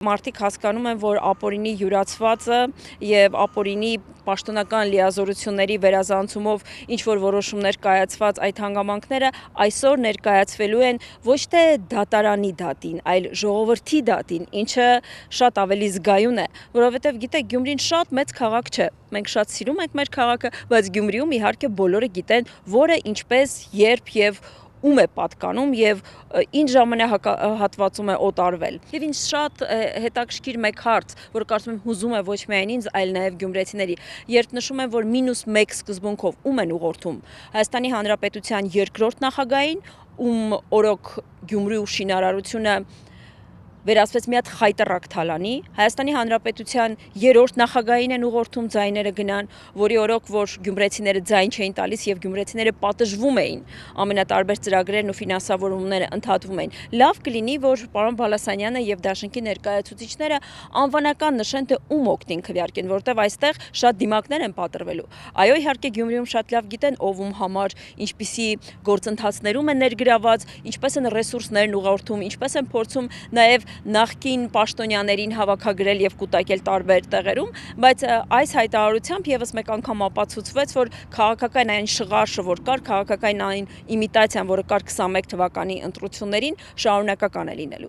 Մարդիկ հասկանում են, որ ապօրինի յուրացվածը եւ ապօրինի պաշտոնական լիազորությունների վերազանցումով ինչ-որ որոշումներ կայացված այդ հանգամանքները այսօր ներկայացվելու են ոչ թե դատարանի դատին, այլ ժողովրդի դատին, ինչը շատ ավելի զգայուն է, որովհետեւ գիտեք, Գյումրին շատ մեծ քաղաք չէ։ Մենք շատ սիրում ենք մեր քաղաքը, բայց Գյումրիում իհարկե բոլորը գիտեն, որը ինչպես, երբ եւ ում է պատկանում եւ ինչ ժամանակահատվածում է օտարվել։ Եվ ինձ շատ հետաքրքիր մեկ հարց, որ կարծում եմ հուզում է ոչ միայն ինձ, այլ նաեւ գյումրեցիների, երբ նշում են, որ -1 սկզբունքով ում են ուղղորդում Հայաստանի Հանրապետության երկրորդ նախագահին, ում օրոք Գյումրիու շինարարությունը վերածվեց մի հատ խայտառակ թալանի, Հայաստանի Հանրապետության երրորդ նախագահին են ուղղորդում, ձայները գնան, որի օրոք որ գյումրեցիները ձայն չէին տալիս եւ գյումրեցիները պատժվում էին, ամենատարբեր ծրագրերն ու ֆինանսավորումները ընդհատվում էին։ Լավ կլինի, որ պարոն Բալասանյանը եւ Դաշնքի ներկայացուցիչները անվանական նշեն, թե ում օգտին քվեարկեն, որտեւ այստեղ շատ դիմակներ են պատրվելու։ Այո, իհարկե Գյումրիում շատ լավ գիտեն ով ում համար ինչպիսի գործընթացներում են ներգրաված, ինչպես են ռեսուրսներն ուղղորդում, ինչպես են փորձում նաեւ նախկին պաշտոնյաներին հավաքագրել եւ կուտակել տարբեր տեղերում, բայց այս հայտարարությամբ եւս մեկ անգամ ապացուցվեց, որ քաղաքական այն շղարշը, որ կար, քաղաքական այն իմիտացիան, որը կար 21 թվականի ընտրություններին, շարունակական է լինելու։